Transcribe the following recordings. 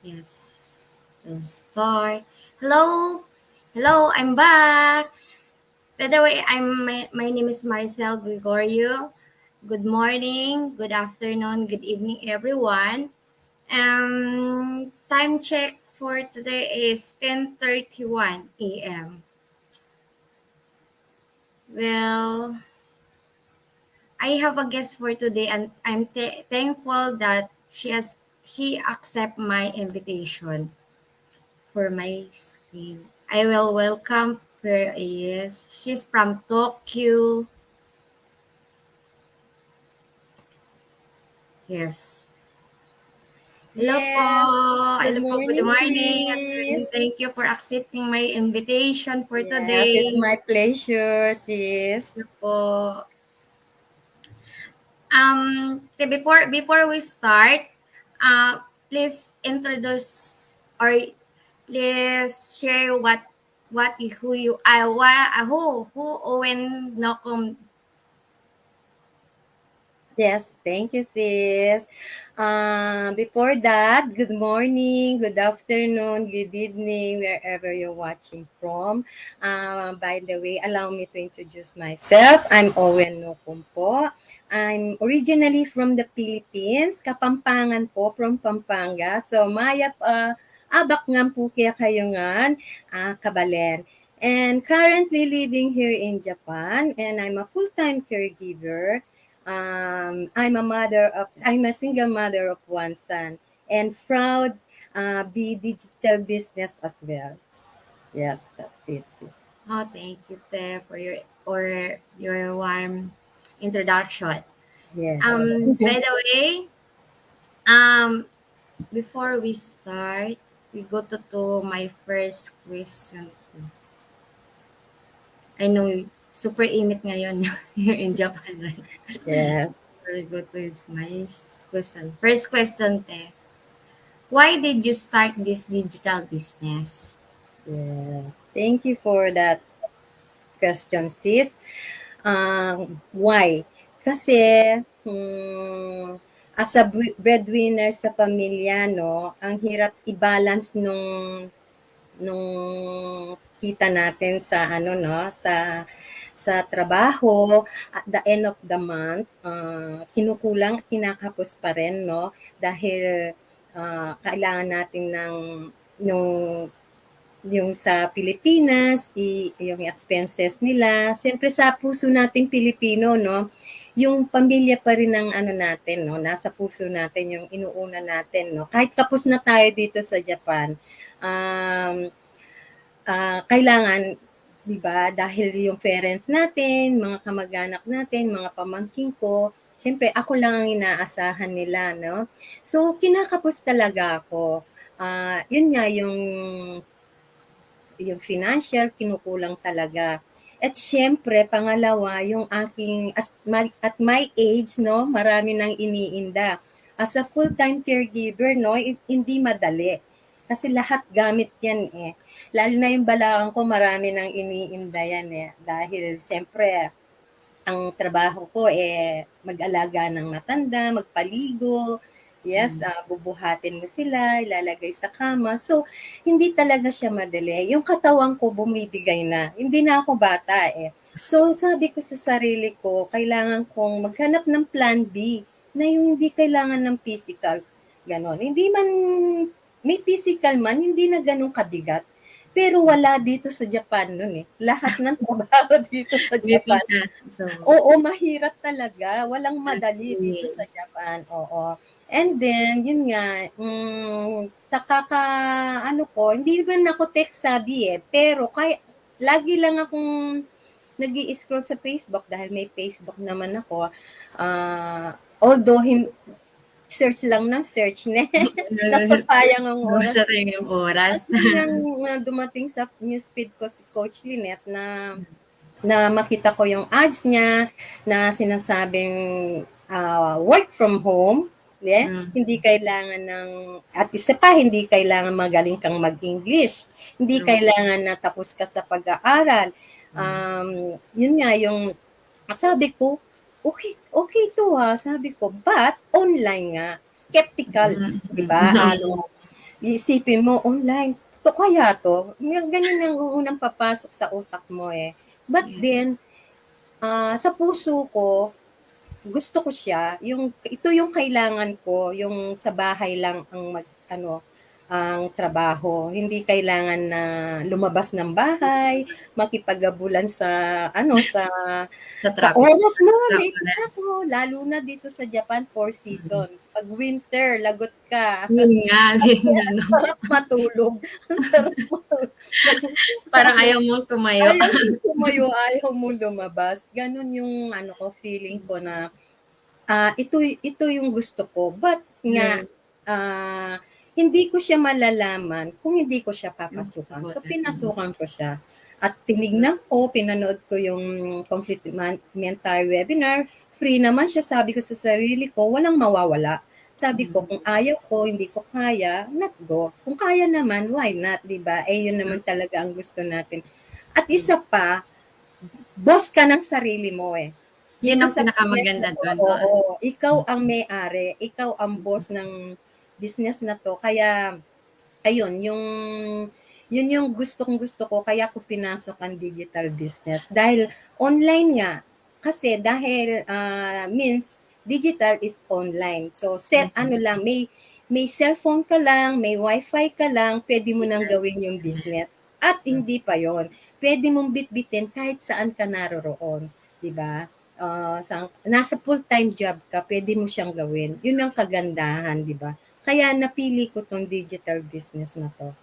Yes. We'll start. Hello. Hello, I'm back. By the way, my name is Maricel Gregorio. Good morning, good afternoon, good evening, everyone. Time check for today is 10:31 a.m. Well, I have a guest for today, and I'm thankful that she accept my invitation for my screen. I will welcome her. Yes, she's from Tokyo. Yes. Hello po. Yes. Good Hello po. Good morning, morning. At sis. thank you for accepting my invitation for Yes, it's today. my pleasure, sis. Hello po. Okay, before we start, please introduce or please share what who you who Owen Nokum. Yes, thank you, sis. Before that, good morning, good afternoon, good evening, wherever you're watching from. By the way, allow me to introduce myself. I'm Owen Nokumpo. I'm originally from the Philippines, Kapampangan po, from Pampanga. So, mayap, abak nga po kaya kayo nga, kabalen. And currently living here in Japan, and I'm a full-time caregiver. I'm a single mother of one son and proud be digital business as well. Yes, that's it, sis. Oh, thank you, Te, for your warm introduction. Yes. By the way, um, before we start, we go to my first question. I know super init ngayon here in Japan, right? Yes. We go to my question. First question, Te. Why did you start this digital business? Yes. Thank you for that question, sis. Why? Kasi, as a breadwinner sa pamilya, no, ang hirap i-balance nung kita natin sa ano no sa trabaho at the end of the month kinakapos pa rin no dahil kailangan natin ng yung sa Pilipinas, yung expenses nila. Siyempre sa puso nating Pilipino, no, yung pamilya pa rin ang ano natin, no, nasa puso natin yung inuuna natin, no. Kahit kapos na tayo dito sa Japan, um, kailangan 'di ba, dahil yung parents natin, mga kamag-anak natin, mga pamangkin ko, siyempre ako lang ang inaasahan nila, no. So kinakapos talaga ako. Yun nga yung financial kinukulang talaga. At siyempre pangalawa yung aking at my age 'no, marami nang iniinda. As a full-time caregiver 'no, hindi madali. Kasi lahat gamit 'yan, eh. Lalo na yung balakang ko marami nang iniinda 'yan, eh. Dahil siyempre ang trabaho ko, mag-alaga ng matanda, magpaligo, yes, bubuhatin mo sila, ilalagay sa kama. So, hindi talaga siya madali. Yung katawan ko bumibigay na. Hindi na ako bata, eh. So, sabi ko sa sarili ko, kailangan kong maghanap ng plan B na yung hindi kailangan ng physical. Ganon. Hindi man, may physical man, hindi na ganun kabigat. Pero wala dito sa Japan nun eh. Lahat ng trabaho dito sa Japan Pilipinas. So, Oo, mahirap talaga. Walang madali dito okay. sa Japan, oo. And then, yun nga, sa ano ko, hindi naman ako tech savvy pero lagi lang akong nag scroll sa Facebook dahil may Facebook naman ako. Although, search lang ng search, ne? Nasasayang ang oras. Sa yung oras. Kasi nang dumating sa newsfeed ko si Coach Lynette na makita ko yung ads niya na sinasabing work from home, hindi kailangan at isa pa, hindi kailangan magaling kang mag-English, hindi True. kailangan na tapos ka sa pag-aaral. Yun nga yung, sabi ko, okay to sabi ko, but online nga, skeptical, di ba? Iisipin mo, online, totoo kaya to? Ganyan ang unang papasok sa utak mo eh. But Yes. then, sa puso ko, gusto ko siya, ito yung kailangan ko, yung sa bahay lang ang trabaho. Hindi kailangan na lumabas ng bahay, makipag-abulan Sa sa traffic. oras mo, late na Traffic. ako. Lalo na dito sa Japan, 4 season. Pag winter, lagot ka. Yun nga, yun nga, no? Sarap matulog. Ang sarap Parang ayaw mong tumayo. ayaw mo tumayo, ayaw mo lumabas. Ganon yung feeling ko na ito yung gusto ko. But nga, Yes. hindi ko siya malalaman kung hindi ko siya papasukan. So, Susubukan. pinasukan ko siya. At tinignan ko, pinanood ko yung complementary webinar. Free naman siya. Sabi ko sa sarili ko, walang mawawala. Sabi ko, kung ayaw ko, hindi ko kaya, not go. Kung kaya naman, why not, di ba? Yun naman talaga ang gusto natin. At isa pa, boss ka ng sarili mo eh. Yun ang Sa pinakamaganda business na doon. to, oo, ikaw ang may-ari, ikaw ang boss ng business na to. Kaya, ayun, yun yung gusto ko, kaya ko pinasok ang digital business. Dahil online nga, kasi dahil means digital is online. So, may cellphone ka lang, may wifi ka lang, pwede mo nang gawin yung business. At hindi pa yon, pwede mong bitbitin kahit saan ka naroroon. Diba? Nasa full-time job ka, pwede mo siyang gawin. Yun ang kagandahan, di ba? Kaya napili ko tong digital business na to.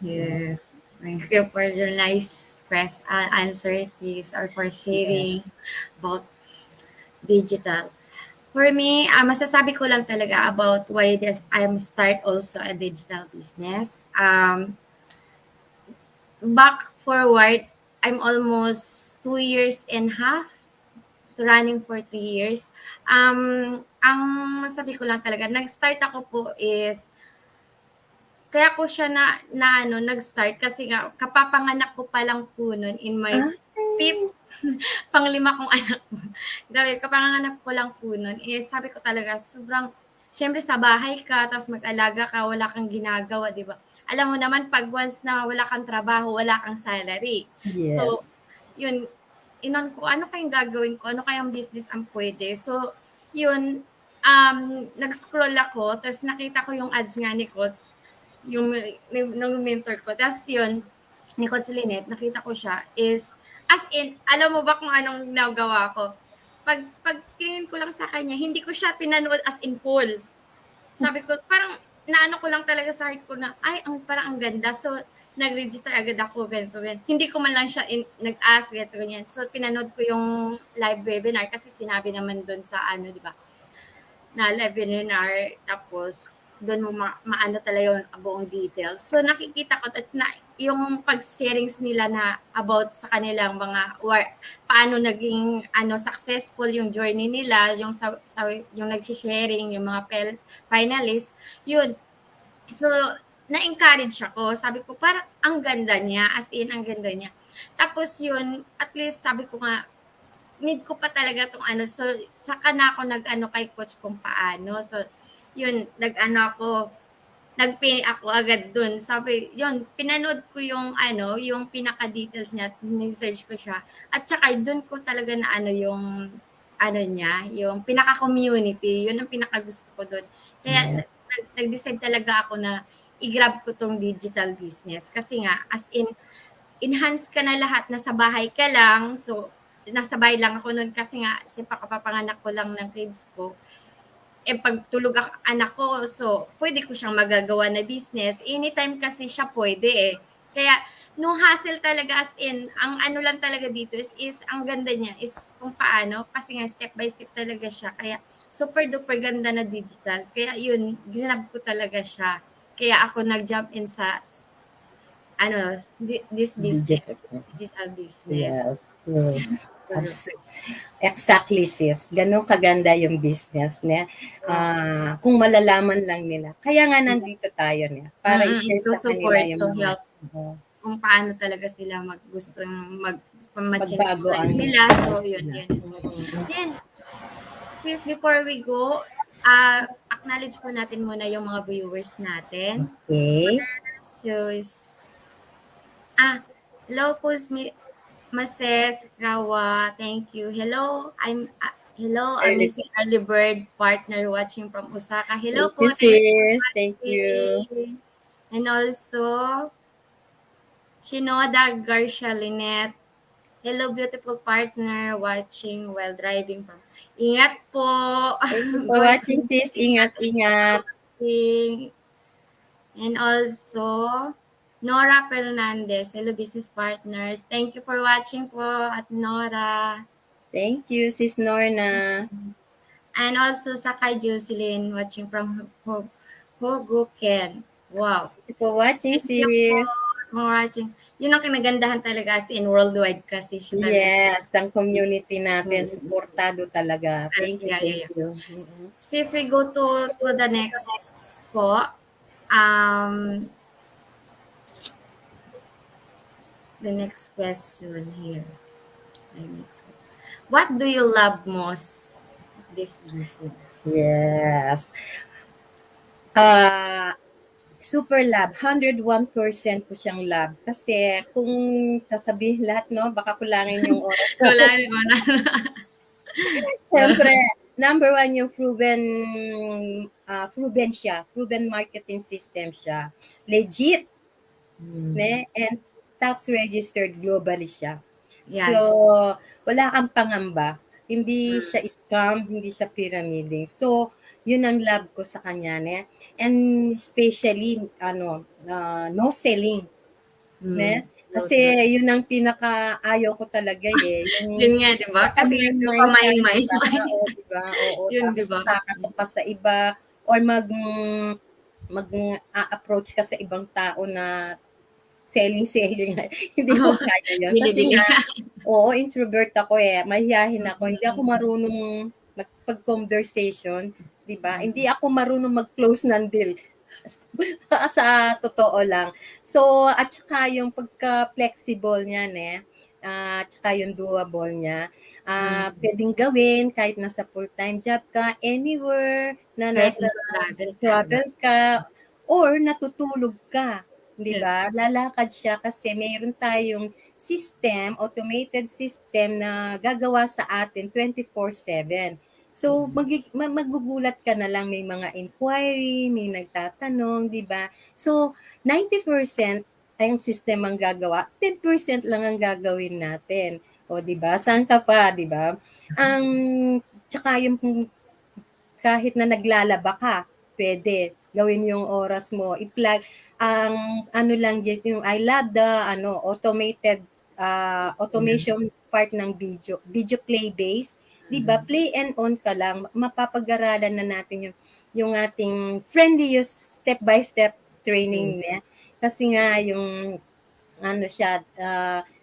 Yes. Thank you for your nice answers, sis, or for sharing about digital. For me, masasabi ko lang talaga about why I'm start also a digital business. Back forward, I'm almost 2 years and a half running for 3 years. Ang masabi ko lang talaga, nag-start ako po is kaya ko siya nag-start kasi nga kapapanganak ko pa lang po nun in my panglima kong anak. Grabe, kapanganak ko lang po nun. Sabi ko talaga, sobrang, syempre sa bahay ka, tapos mag-alaga ka, wala kang ginagawa, di ba? Alam mo naman, pag once na wala kang trabaho, wala kang salary. Yes. So, yun, inon ko, ano kayong gagawin ko? Ano kayang business ang pwede? So, yun, nag-scroll ako, tapos nakita ko yung ads nga ni Coach, yung mentor ko. Tapos yun, ni Coach Lynette, nakita ko siya is, as in, alam mo ba kung anong nagawa ko? Pag tingin ko lang sa kanya, hindi ko siya pinanood as in full. Sabi ko, parang naano ko lang talaga sa heart ko na, parang ang ganda. So, nag-register agad ako, ganito. Hindi ko man lang siya nag-ask, ganyan. So, pinanood ko yung live webinar kasi sinabi naman doon sa di ba, na live webinar. Tapos, doon mo maano talaga yung buong details. So, nakikita ko at yung pag-sharings nila na about sa kanilang mga paano naging successful yung journey nila, yung yung nag-sharing, yung mga finalists, yun. So, na-encourage ako. Sabi ko, parang ang ganda niya, as in, ang ganda niya. Tapos yun, at least sabi ko nga, need ko pa talaga itong So, saka na ako kay coach kung paano. So, yun, nag-pay ako agad dun. Sabi, yun, pinanood ko yung yung pinaka-details niya, ni-search ko siya. At saka, dun ko talaga na yung niya, yung pinaka-community, yun ang pinaka-gusto ko dun. Kaya, nag-decide talaga ako na i-grab ko tong digital business. Kasi nga, as in, enhance ka na lahat, nasa bahay ka lang. So, nasa bahay lang ako nun kasi nga, kapapanganak ko lang ng kids ko. Pag tulog ang anak ko, so, pwede ko siyang magagawa na business. Anytime kasi siya pwede Kaya, no hassle talaga as in, ang lang talaga dito is ang ganda niya is kung paano, kasi nga step by step talaga siya. Kaya, super duper ganda na digital. Kaya yun, ginab ko talaga siya. Kaya ako nag-jump in sa this business. Digital business. Yes. Exactly, sis. Ganun kaganda yung business niya. Kung malalaman lang nila. Kaya nga nandito tayo niya. Para i-share sa kanila yung mga kung paano talaga sila gusto magbago ang nila. So, yun. Then, please, before we go, acknowledge po natin muna yung mga viewers natin. Okay. So, hello po, Mases Rawa. Thank you. Hello, Early. amazing early bird partner watching from Osaka. Hello Thank po, you, thank you. sis. Thank you. And also, Shinoda Garcia Lynette. Hello, beautiful partner watching while driving from. Ingat po. Thank you for Going watching, sis. Ingat, ingat. to and also, Nora Fernandez. Hello, business partners. Thank you for watching po at Nora. Thank you, sis Norna. And also, Sakay Jocelyn watching from Hoboken. Wow. Thank you for watching, Thank you po sis. for watching. Yun ang kinagandahan talaga as in worldwide kasi siya talaga. Yes, ang community natin, Mm. supportado talaga. Thank you, Yeah, yeah, thank yeah. you. Mm-mm. Since we go to the next po, um, the next question here. What do you love most of this business? Yes. Super love, 101% ko siyang love. Kasi kung sasabihin lahat, no, baka kulangin yung oras ko. Wala mo na. Siyempre, number one yung proven siya. Proven marketing system siya. Legit, ne? And tax registered globally siya. So, Yes. wala kang pangamba. Hindi siya scam, hindi siya pyramiding. So, yun ang love ko sa kanya, ne? And especially, no selling, ne? Kasi yun ang pinaka-ayaw ko talaga eh. Yung Yun nga, di ba? Kasi pamain-main ka, pamain-main. di ba? O, di ba? Oo, Yun, di tapos ba? kakatok ka sa iba or mag-a-approach ka sa ibang tao na selling. Hindi ko kaya yun. Kasi Bili-bili. nga, oo, introvert ako eh. Mahihayin ako. Hindi ako marunong mag-conversation. Di ba? Hindi ako marunong mag-close ng deal. Sa totoo lang. So, at saka yung pagka-flexible niya, at saka yung doable niya, pwedeng gawin kahit nasa full-time job ka, anywhere na Kahit nasa travel ka, di ba? travel ka, or natutulog ka. Di Yes. ba? Lalakad siya kasi mayroon tayong system, automated system na gagawa sa atin 24/7. So, magugulat ka na lang, may mga inquiry, may nagtatanong, di ba? So, 90% ay ang system ang gagawa, 10% lang ang gagawin natin. O, di ba? Saan ka pa, di ba? Ang, tsaka yung kahit na naglalaba ka, pwede gawin yung oras mo. I-plug, ang ano lang dyan, yung I love the automated automation part ng video play base. 'Di ba? Play and on ka lang, mapapag-aralan na natin yung ating friendly use step by step training niya. Kasi nga yung siya,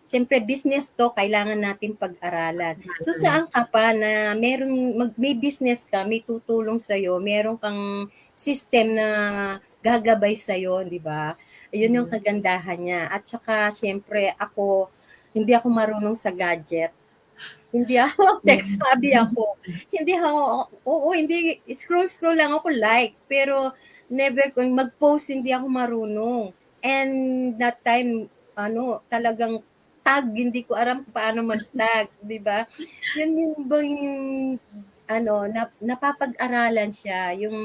siyempre business to, kailangan natin pag-aralan. So saan ka pa na may business ka, may tutulong sa'yo, meron kang system na gagabay sa'yo, di ba? Yun yung kagandahan niya. At saka siyempre hindi ako marunong sa gadget. Hindi ako, tech savvy ako. Hindi ako, oo, hindi, scroll lang ako pero never kung mag-post, hindi ako marunong. And that time, talagang hindi ko alam paano mag-tag, di ba? Yun yung bang, napapag-aralan siya, yung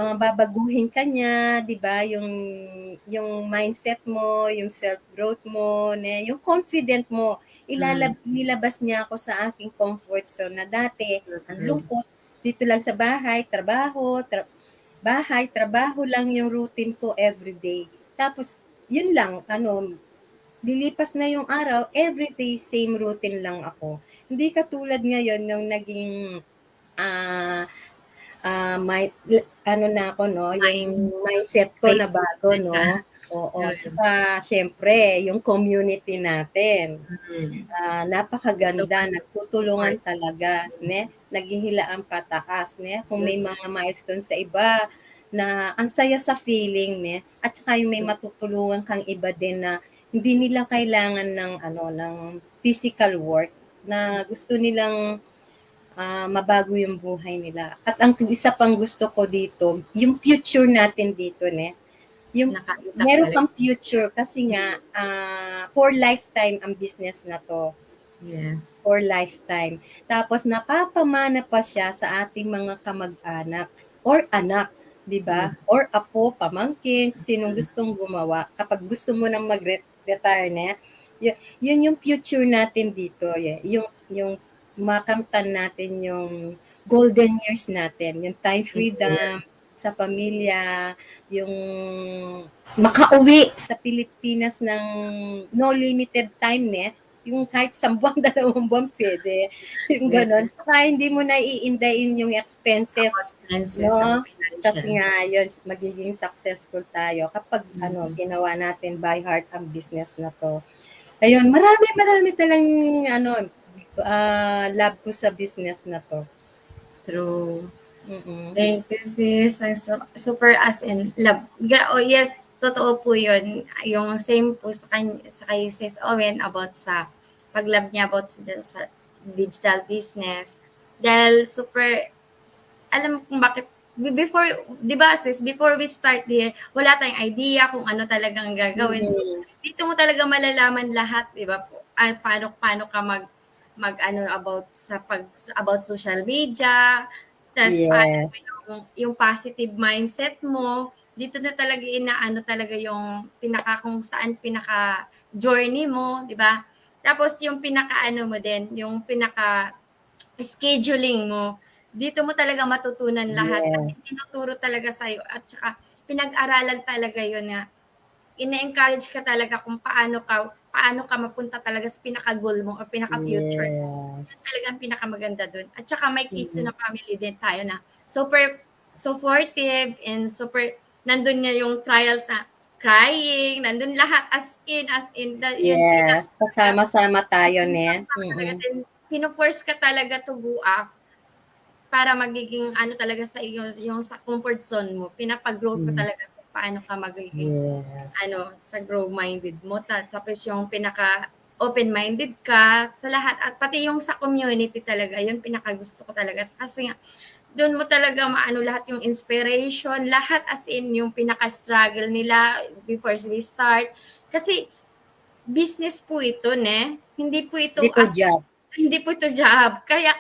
babaguhin ka niya, 'di ba? Yung mindset mo, yung self-growth mo, yung confident mo. Nilabas niya ako sa aking comfort zone na dati, ang lungkot, dito lang sa bahay, trabaho lang yung routine ko everyday. Tapos, yun lang, lilipas na yung araw, everyday same routine lang ako. Hindi katulad ngayon nung naging ah na ako, no, yung mindset ko na bago, no. Oo, tsaka siyempre yung community natin, napakaganda, nagtutulungan talaga, naghihilaan pataas, kung may mga milestone sa iba na ang saya sa feeling, at saka yung may matutulungan kang iba din na hindi nila kailangan ng physical work, na gusto nilang mabago yung buhay nila. At ang isa pang gusto ko dito, yung future natin dito, ne? Yung Nakaitak meron talaga. kang future kasi nga for lifetime ang business na to. Yes. For lifetime. Tapos napapamana pa siya sa ating mga kamag-anak or anak, 'di Yeah. ba? Or apo, pamangkin, sinong gustong gumawa. Kapag gusto mo nang mag-retire na, yun yung future natin dito. Yung makamtan natin yung golden years natin, yung time Yeah. freedom sa pamilya, yung makauwi sa Pilipinas ng no limited time, ne? Yung kahit 1 buwan, 2 buwan pwede, yung Yeah. gano'n. Saka hindi mo na iindayin yung expenses, Finances o 'no? Kasi financial. nga yun, magiging successful tayo kapag Mm. ginawa natin by heart ang business na 'to. Ayun, marami talagang love ko sa business na 'to. True. Mm. Thank you, sis. Ang super as in love. Oh, yes, totoo po yun. Yung same po sa kay Sis Owen about sa pag-love niya about sa digital business. Dahil super, alam mo kung bakit, before, di ba sis, before we start here, wala tayong idea kung ano talagang gagawin. So, Mm. dito mo talaga malalaman lahat, di ba po? Paano ka mag about social media, tas paano Yes. yung positive mindset mo, dito na talaga inaano talaga yung kung saan pinaka journey mo, di ba? Tapos yung pinaka ano mo din, yung pinaka scheduling mo, dito mo talaga matutunan lahat kasi Yes. tinuturo talaga sa'yo at saka pinag-aralan talaga yun nga. Ina-encourage ka talaga kung paano ka mapunta talaga sa pinaka-goal mo or pinaka-future. Yes. Yun talaga ang pinakamaganda dun. At saka may kids Mm. na family din tayo na super supportive and super, nandun niya yung trials na crying, nandun lahat yun Yes, kasama-sama tayo, ne? talaga Mm. din, pino-force ka talaga to go up para magiging ano talaga sa iyo, yung sa comfort zone mo, pinapag-growth mo Mm. talaga kung paano ka magiging Yes. sa grow-minded mo. Tapos yung pinaka open-minded ka sa lahat at pati yung sa community talaga, yun pinaka-gusto ko talaga. Kasi nga, doon mo talaga maano lahat yung inspiration, lahat as in yung pinaka-struggle nila before we start. Kasi business po ito, ne? Dito job. Hindi po ito job. Kaya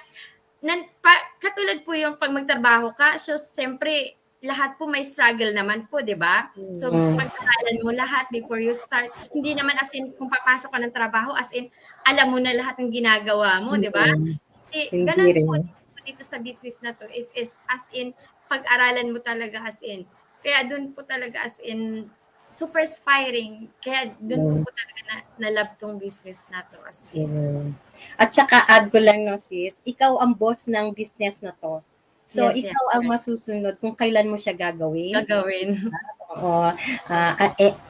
katulad po yung pag magtrabaho ka, so siyempre lahat po may struggle naman po, 'di ba? So Mm. pag-aralan mo lahat before you start. Hindi naman as in kung papasok ka ng trabaho as in alam mo na lahat ng ginagawa mo, 'di ba? Mm. Hindi Ganun rin. po dito sa business na to is as in pag-aralan mo talaga as in. Kaya doon po talaga as in super inspiring. Kaya doon ko Mm. po talaga na love tong business na to as in. Mm. At saka add ko lang, no, sis, ikaw ang boss ng business na 'to. So, Yes, yes, ikaw ang correct. masusunod kung kailan mo siya gagawin. Gagawin. Oo,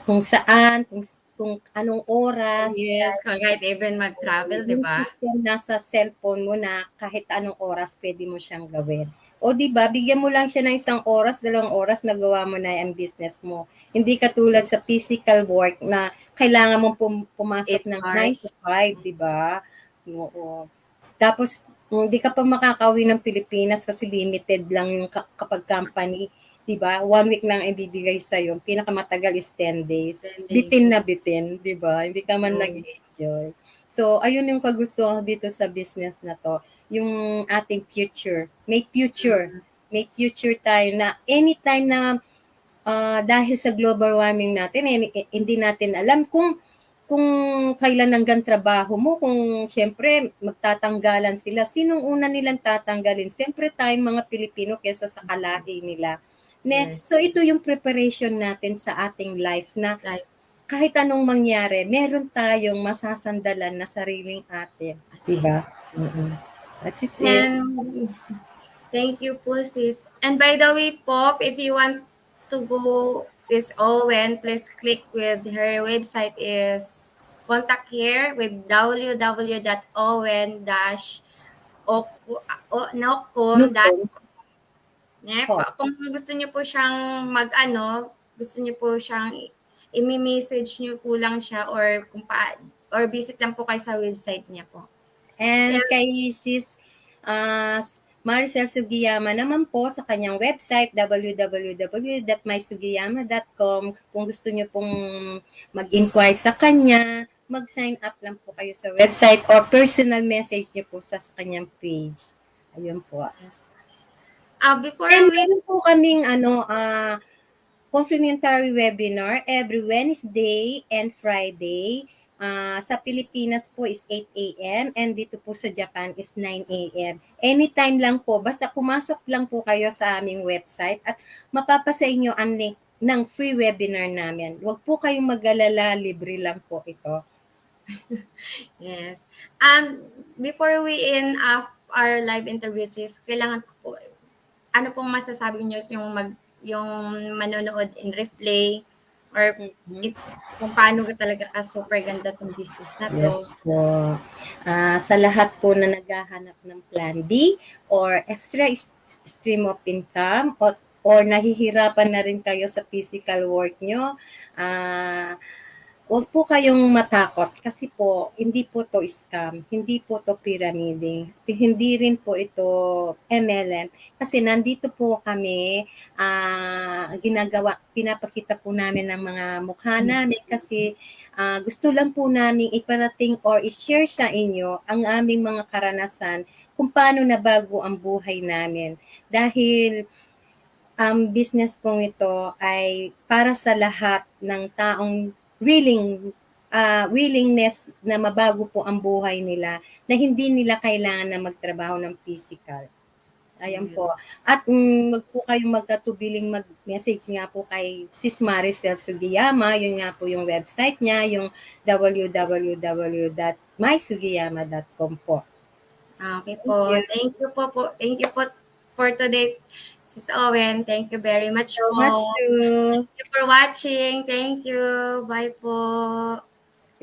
kung saan, kung anong oras, Yes, kahit even mag-travel, 'di yung ba? system nasa cellphone mo na kahit anong oras pwede mo siyang gawin. O 'di ba, bigyan mo lang siya ng 1 oras, 2 oras, nagawa mo na ang business mo. Hindi katulad sa physical work na kailangan mong pumasok 8 ng 9 hours. to 5, 'di ba? Oo. Tapos hindi ka pa makakauwi ng Pilipinas kasi limited lang yung kapag company, 'di ba? 1 week lang ibibigay sa iyo. Pinakamatagal is 10 days. 10 Bitin days. na bitin, 'di ba? Hindi ka man So, nag-enjoy. So, ayun yung kagustuhan ko dito sa business na to, yung ating future. May future. mm, May future tayo na anytime na dahil sa global warming natin, hindi natin alam kung kailan hanggang trabaho mo, kung siyempre magtatanggalan sila. Sinong una nilang tatanggalin? Siyempre tayong mga Pilipino kesa sa kalahi nila. yes. So ito yung preparation natin sa ating life na Like, kahit anong mangyari, meron tayong masasandalan na sariling atin. Diba? Mm-mm. That's it, sis. and thank you po, sis. And by the way po, if you want to go is Owen, please click with her website is contact here with Nuko. www.owen-nocom.com. Ko. Kung gusto niyo po siyang gusto niyo po siyang i-message niyo po lang siya or visit lang po kayo sa website niya po. And Kaya kay sis Maricel Sugiyama naman po sa kanyang website www.mysugiyama.com. Kung gusto niyo pong mag-inquire sa kanya, mag-sign up lang po kayo sa website or personal message niyo po sa kanyang page. Ayun po. Before And we meron po kaming complimentary webinar every Wednesday and Friday. Sa Pilipinas po is 8 a.m. and dito po sa Japan is 9 a.m. Anytime lang po, basta pumasok lang po kayo sa aming website at mapapasa inyo ang link ng free webinar namin. Huwag po kayong mag-alala, libre lang po ito. Yes. Before we end up our live interviews, kailangan po, ano pong masasabi niyo yung manonood in replay or Mhm. kung paano talaga ka super ganda tong business na to. Yes po. Sa lahat po na naghahanap ng plan B or extra stream of income or nahihirapan na rin kayo sa physical work nyo, huwag po kayong matakot kasi po hindi po to scam, hindi po to pyramiding, hindi rin po ito MLM kasi nandito po kami pinapakita po namin ng mga mukha namin kasi gusto lang po namin iparating or i-share sa inyo ang aming mga karanasan kung paano nabago ang buhay namin dahil ang business pong ito ay para sa lahat ng taong willingness na mabago po ang buhay nila na hindi nila kailangan na magtrabaho ng physical. Ayan po. At wag po kayong magkatubiling mag-message nga po kay Sis Maricel Sugiyama. Yun nga po yung website niya, yung www.mysugiyama.com po. Okay po. Thank you po. Thank you po for today, Sis Owen. Thank you very much So po. much too. Thank you for watching. Thank you. Bye po.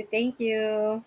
Thank you.